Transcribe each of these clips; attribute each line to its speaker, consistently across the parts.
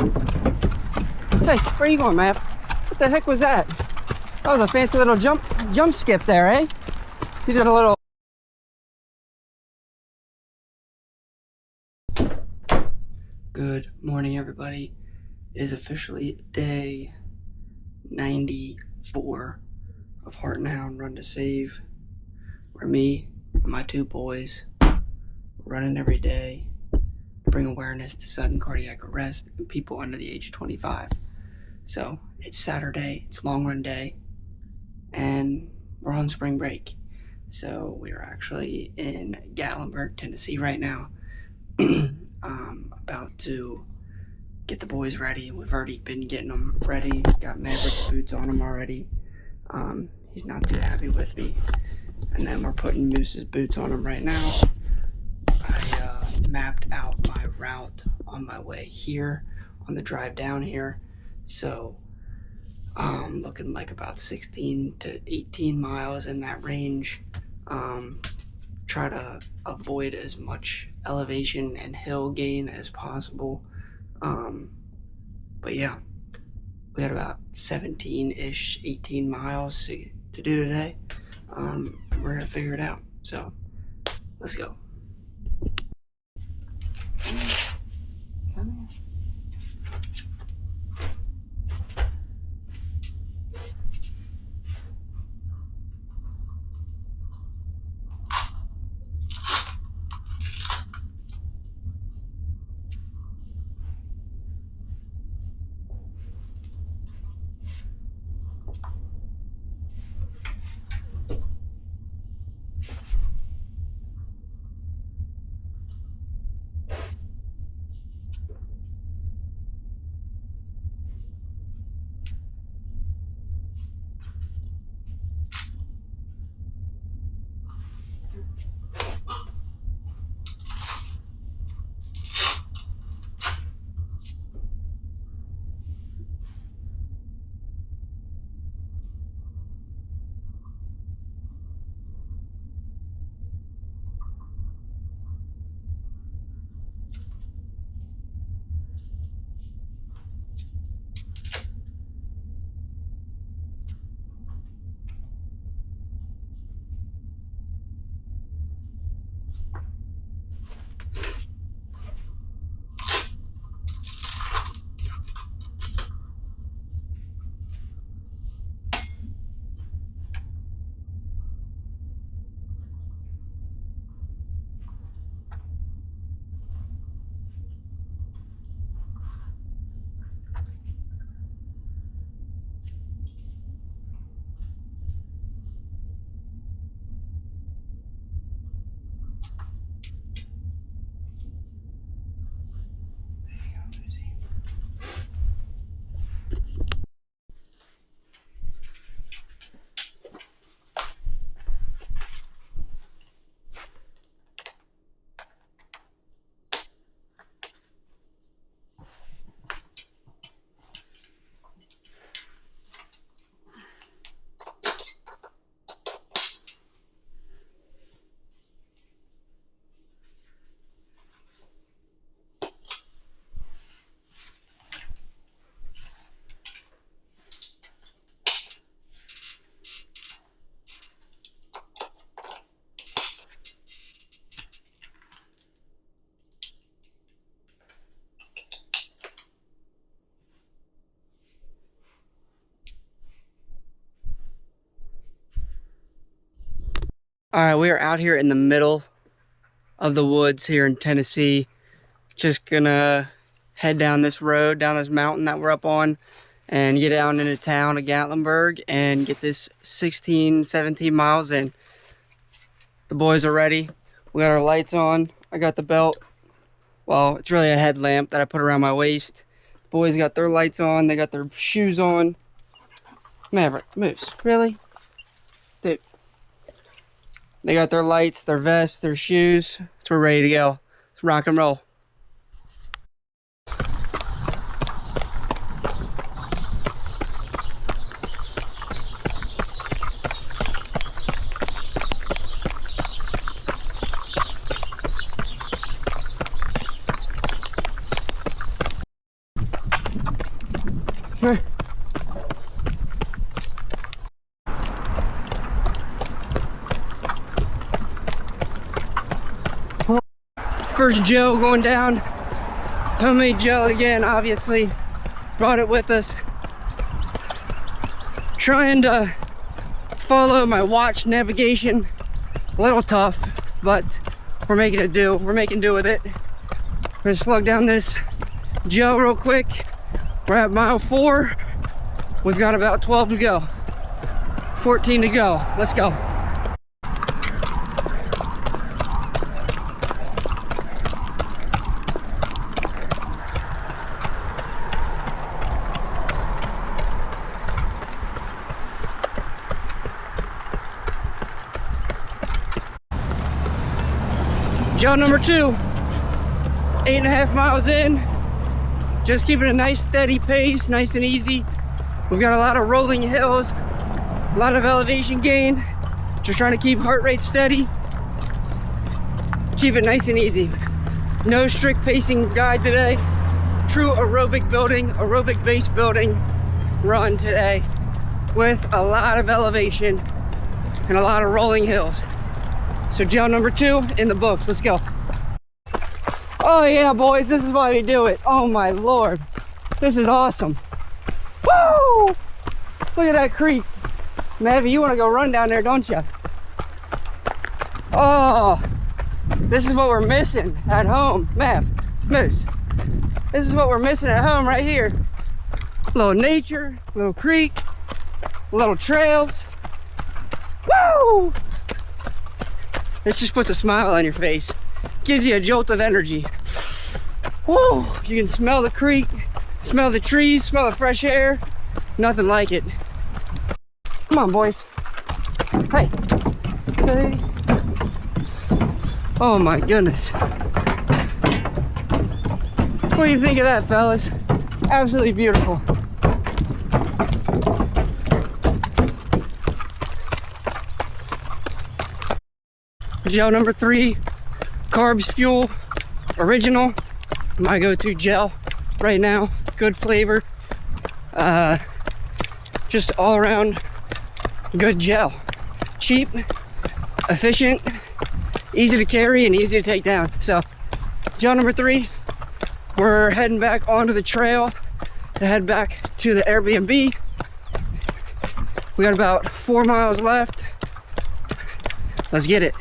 Speaker 1: Hey, where are you going, Matt? What the heck was that? That was a fancy little jump skip there, eh? You did a little... Good morning, everybody. It is officially day 94 of Heart and Hound Run to Save, where me and my two boys running every day to bring awareness to sudden cardiac arrest in people under the age of 25. So it's Saturday, it's long run day, and we're on spring break. So we're actually in Gatlinburg, Tennessee right now. About to get the boys ready. We've already been getting them ready. Got Maverick's boots on them already. He's not too happy with me. And then we're putting Moose's boots on him right now. I mapped out my route on my way here, on the drive down here. So looking like about 16 to 18 miles in that range. Try to avoid as much elevation and hill gain as possible. But yeah, we had about 17-ish, 18 miles to do today. We're gonna figure it out. So let's go. Come here. All right, we are out here in the middle of the woods here in Tennessee. Just gonna head down this road, down this mountain that we're up on, and get down into town of Gatlinburg and get this 16, 17 miles in. The boys are ready. We got our lights on. I got the belt. Well, it's really a headlamp that I put around my waist. The boys got their lights on. They got their shoes on. Maverick, Moose, really? Dude. They got their lights, their vests, their shoes. So we're ready to go. Let's rock and roll. First gel going down. Homemade gel again, obviously. Brought it with us. Trying to follow my watch navigation. A little tough, but we're making it do. We're making do with it. We're gonna slug down this gel real quick. We're at mile 4. We've got about 12 to go. 14 to go. Let's go. Gel number 2, 8.5 miles in, just keeping a nice steady pace, nice and easy. We've got a lot of rolling hills, a lot of elevation gain, just trying to keep heart rate steady, keep it nice and easy. No strict pacing guide today, true aerobic base building run today with a lot of elevation and a lot of rolling hills. So gel number 2 in the books. Let's go. Oh yeah, boys, this is why we do it. Oh my Lord, this is awesome. Woo! Look at that creek. Mavi, you want to go run down there, don't you? Oh, this is what we're missing at home. Mav, Moose, this is what we're missing at home right here. A little nature, a little creek, little trails. Woo! This just puts a smile on your face. Gives you a jolt of energy. Woo! You can smell the creek, smell the trees, smell the fresh air. Nothing like it. Come on, boys. Hey. Say. Oh my goodness. What do you think of that, fellas? Absolutely beautiful. Gel number 3, Carbs Fuel Original. My go-to gel right now. Good flavor. Just all around good gel. Cheap, efficient, easy to carry, and easy to take down. So, gel number 3, we're heading back onto the trail to head back to the Airbnb. We got about 4 miles left. Let's get it.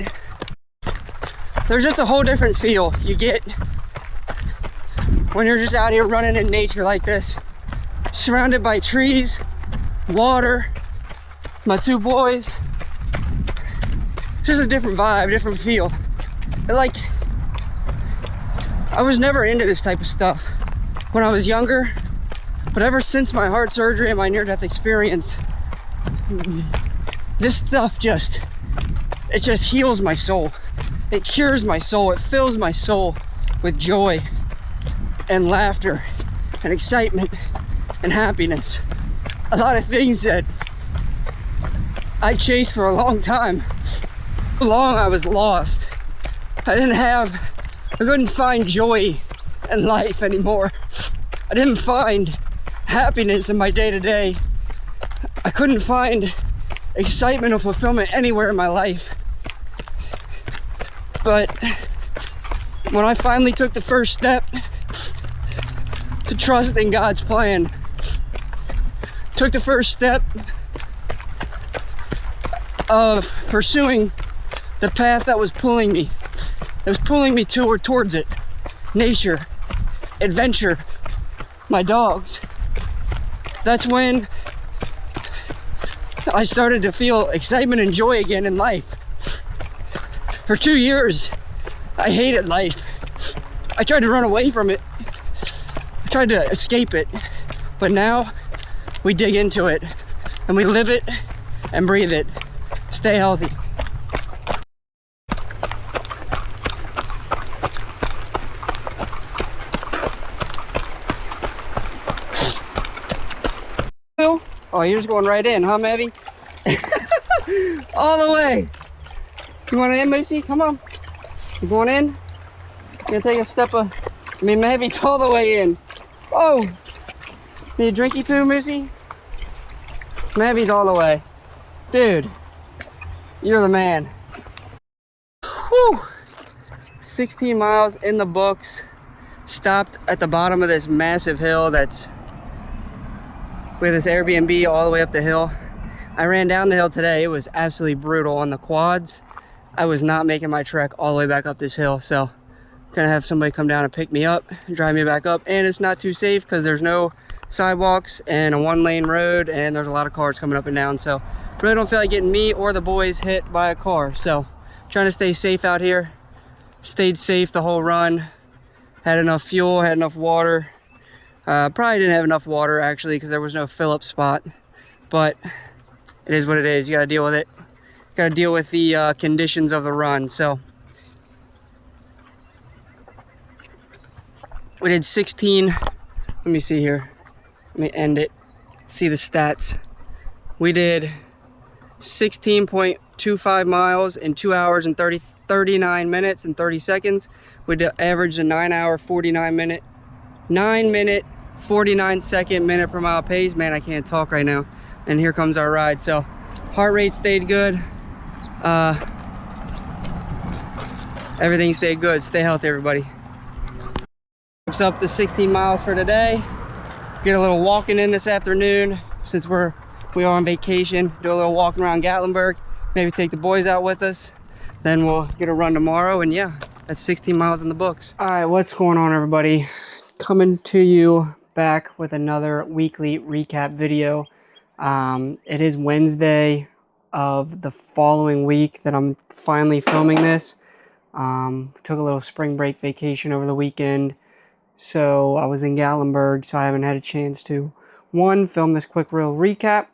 Speaker 1: There's just a whole different feel you get when you're just out here running in nature like this, surrounded by trees, water, my 2 boys. Just a different vibe, different feel. Like, I was never into this type of stuff when I was younger, but ever since my heart surgery and my near-death experience, this stuff just heals my soul. It cures my soul. It fills my soul with joy and laughter and excitement and happiness. A lot of things that I chased for a long time. For long I was lost. I couldn't find joy in life anymore. I didn't find happiness in my day-to-day. I couldn't find excitement or fulfillment anywhere in my life. But when I finally took the first step to trust in God's plan, took the first step of pursuing the path that was pulling me, towards it, nature, adventure, my dogs, that's when I started to feel excitement and joy again in life. For 2 years, I hated life. I tried to run away from it. I tried to escape it. But now, we dig into it, and we live it and breathe it. Stay healthy. Oh, you're just going right in, huh, Mavi? All the way. You want in, Moosey? Come on. You going in? You gonna take a step of... Mavi's all the way in. Oh! Need a drinky poo, Moosey? Maybe's all the way. Dude, you're the man. Whew! 16 miles in the books. Stopped at the bottom of this massive hill that's... We have this Airbnb all the way up the hill. I ran down the hill today. It was absolutely brutal on the quads. I was not making my trek all the way back up this hill, so I'm gonna have somebody come down and pick me up, drive me back up, and it's not too safe because there's no sidewalks and a one-lane road, and there's a lot of cars coming up and down, so really don't feel like getting me or the boys hit by a car. So trying to stay safe out here. Stayed safe the whole run. Had enough fuel, had enough water. Probably didn't have enough water actually because there was no fill-up spot, but it is what it is. You gotta deal with it. Gotta deal with the conditions of the run. So we did 16. Let me see here. Let me end it. See the stats. We did 16.25 miles in 2 hours and 39 minutes and 30 seconds. We averaged a 9 minute 49 second minute per mile pace. Man, I can't talk right now. And here comes our ride. So heart rate stayed good. Everything stayed good. Stay healthy, everybody. Wraps up the 16 miles for today. Get a little walking in this afternoon since we are on vacation. Do a little walking around Gatlinburg. Maybe take the boys out with us. Then we'll get a run tomorrow, and yeah, that's 16 miles in the books. All right, what's going on, everybody? Coming to you back with another weekly recap video. It is Wednesday of the following week that I'm finally filming this. Took a little spring break vacation over the weekend, so I was in Gatlinburg, so I haven't had a chance to, one, film this quick real recap,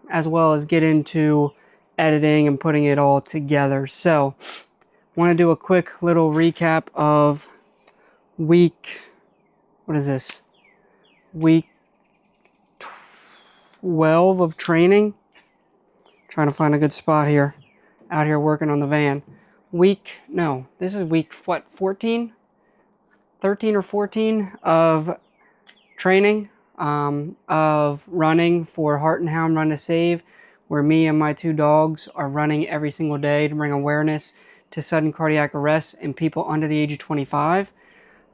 Speaker 1: as well as get into editing and putting it all together. So want to do a quick little recap of week, what is this? Week 12 of training. Trying to find a good spot here. Out here working on the van. This is week, what, 14? 13 or 14 of training, of running for Heart and Hound Run to Save, where me and my two dogs are running every single day to bring awareness to sudden cardiac arrest in people under the age of 25.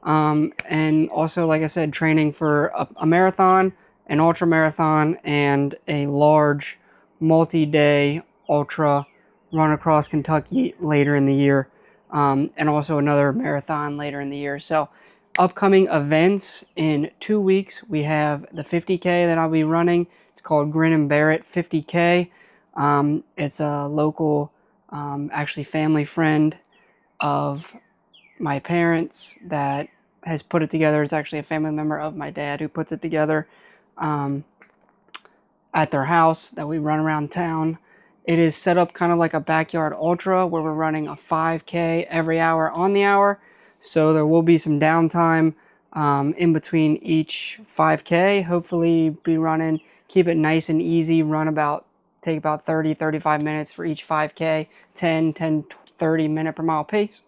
Speaker 1: And also, like I said, training for a marathon, an ultra marathon, and a large multi-day ultra run across Kentucky later in the year, and also another marathon later in the year. So upcoming events in 2 weeks, we have the 50K that I'll be running. It's called Grin and Bear It 50K. It's a local, actually family friend of my parents that has put it together. It's actually a family member of my dad who puts it together at their house that we run around town. It is set up kind of like a backyard ultra where we're running a 5K every hour on the hour. So there will be some downtime in between each 5K. Hopefully be running, keep it nice and easy, take about 30-35 minutes for each 5K, 10-30 minute per mile pace.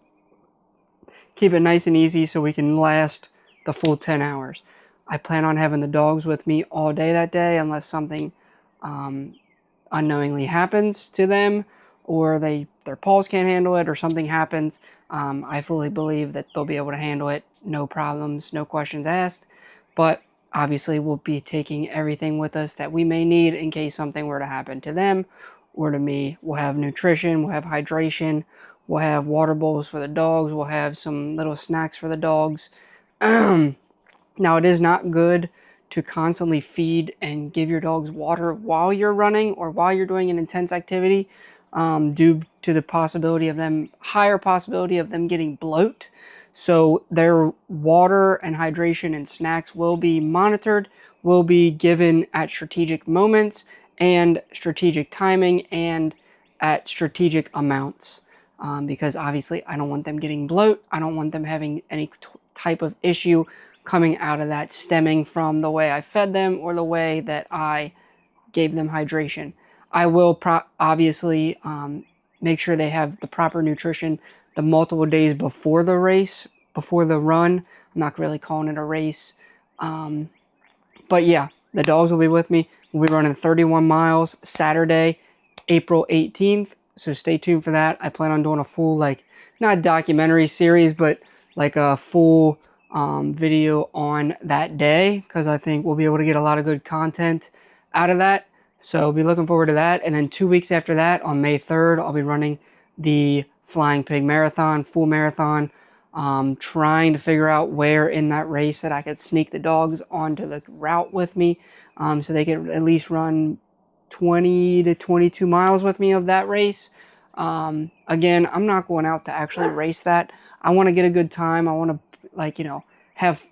Speaker 1: Keep it nice and easy so we can last the full 10 hours. I plan on having the dogs with me all day that day unless something unknowingly happens to them, or their paws can't handle it, or something happens. I fully believe that they'll be able to handle it, no problems, no questions asked. But obviously we'll be taking everything with us that we may need in case something were to happen to them or to me. We'll have nutrition, we'll have hydration, we'll have water bowls for the dogs, we'll have some little snacks for the dogs. Now, it is not good to constantly feed and give your dogs water while you're running or while you're doing an intense activity, due to the higher possibility of them getting bloat. So their water and hydration and snacks will be monitored, will be given at strategic moments and strategic timing and at strategic amounts. Because obviously I don't want them getting bloat. I don't want them having any type of issue coming out of that stemming from the way I fed them or the way that I gave them hydration. I will obviously make sure they have the proper nutrition the multiple days before the race, before the run. I'm not really calling it a race, But yeah, the dogs will be with me. We'll be running 31 miles Saturday, April 18th. So stay tuned for that. I plan on doing a full, like, not documentary series, but like a full video on that day, because I think we'll be able to get a lot of good content out of that. So be looking forward to that. And then 2 weeks after that, on May 3rd, I'll be running the Flying Pig Marathon, full marathon. Trying to figure out where in that race that I could sneak the dogs onto the route with me, so they could at least run 20 to 22 miles with me of that race. Again, I'm not going out to actually race that. I want to get a good time. I want to, like, have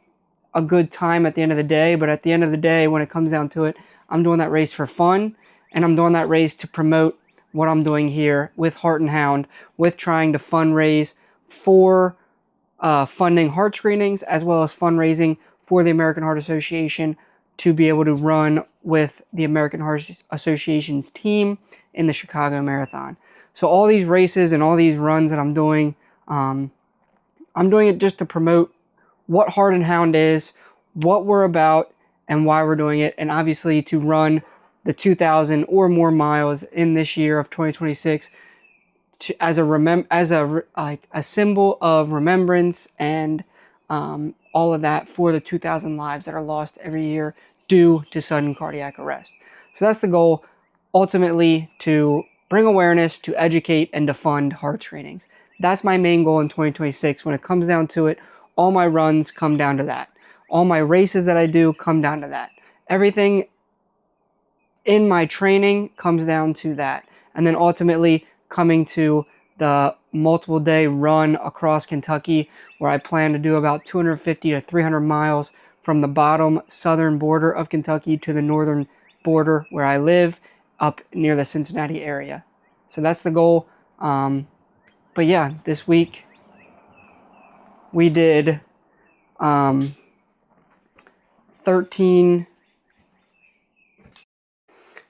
Speaker 1: a good time at the end of the day. But at the end of the day, when it comes down to it, I'm doing that race for fun, and I'm doing that race to promote what I'm doing here with Heart and Hound, with trying to fundraise for funding heart screenings, as well as fundraising for the American Heart Association to be able to run with the American Heart Association's team in the Chicago Marathon. So all these races and all these runs that I'm doing it just to promote what Heart and Hound is, what we're about, and why we're doing it, and obviously to run the 2,000 or more miles in this year of 2026 as a symbol of remembrance, and all of that for the 2,000 lives that are lost every year due to sudden cardiac arrest. So that's the goal, ultimately, to bring awareness, to educate, and to fund heart screenings. That's my main goal in 2026. When it comes down to it, all my runs come down to that. All my races that I do come down to that. Everything in my training comes down to that. And then ultimately coming to the multiple day run across Kentucky, where I plan to do about 250 to 300 miles from the bottom southern border of Kentucky to the northern border where I live, up near the Cincinnati area. So that's the goal. But yeah, this week we did 13.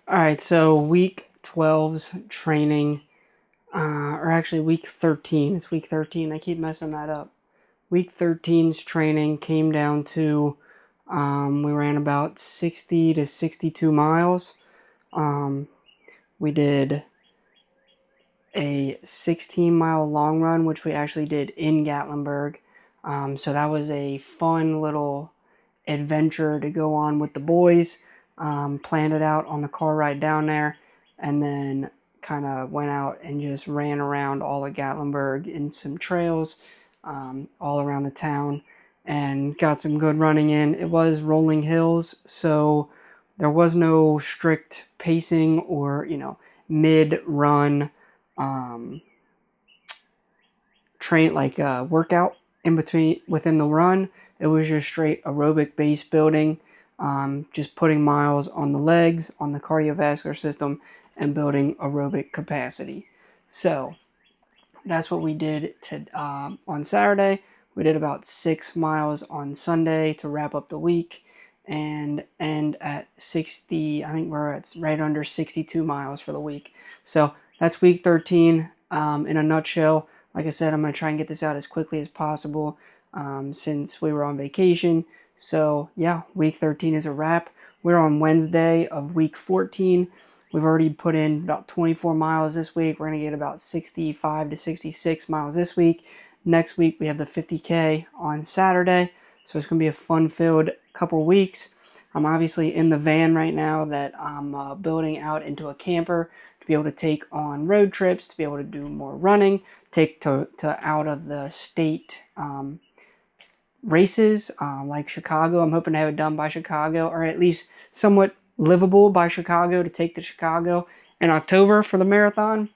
Speaker 1: All right, so week 12's training, or actually week 13. It's week 13. I keep messing that up. Week 13's training came down to, we ran about 60 to 62 miles. We did a 16-mile long run, which we actually did in Gatlinburg. So that was a fun little adventure to go on with the boys. Planned it out on the car ride down there, and then kind of went out and just ran around all of Gatlinburg in some trails, all around the town, and got some good running in. It was rolling hills, so there was no strict pacing or, mid-run workout within the run. It was just straight aerobic base building, just putting miles on the legs, on the cardiovascular system, and building aerobic capacity. So that's what we did on Saturday. We did about 6 miles on Sunday to wrap up the week and end at 60. I think we're at right under 62 miles for the week. So that's week 13 in a nutshell. Like I said, I'm going to try and get this out as quickly as possible since we were on vacation. So yeah, week 13 is a wrap. We're on Wednesday of week 14. We've already put in about 24 miles this week. We're going to get about 65 to 66 miles this week. Next week, we have the 50K on Saturday. So it's going to be a fun-filled couple weeks. I'm obviously in the van right now that I'm building out into a camper to be able to take on road trips, to be able to do more running, take to out of the state races like Chicago. I'm hoping to have it done by Chicago, or at least somewhat livable by Chicago, to take to Chicago in October for the marathon.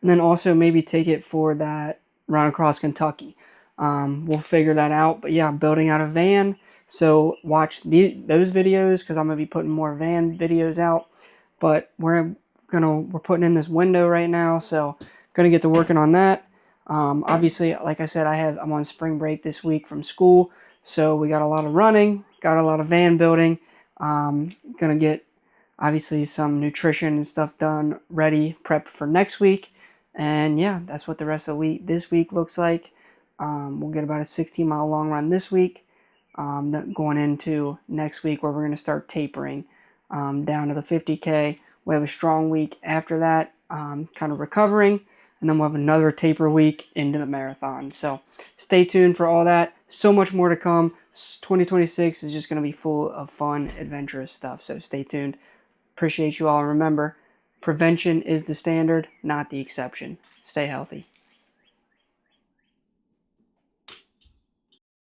Speaker 1: And then also maybe take it for that run across Kentucky. We'll figure that out. But yeah, I'm building out a van. So watch those videos, because I'm going to be putting more van videos out. But we're putting in this window right now. So going to get to working on that. Obviously, like I said, I'm on spring break this week from school. So we got a lot of running, got a lot of van building. Gonna get obviously some nutrition and stuff done, ready, prep for next week. And yeah, that's what the rest of this week looks like. We'll get about a 16-mile long run this week. going into next week, where we're going to start tapering down to the 50K. We have a strong week after that, kind of recovering, and then we'll have another taper week into the marathon. So stay tuned for all that. So much more to come. 2026 is just going to be full of fun, adventurous stuff. So stay tuned. Appreciate you all. And remember, prevention is the standard, not the exception. Stay healthy.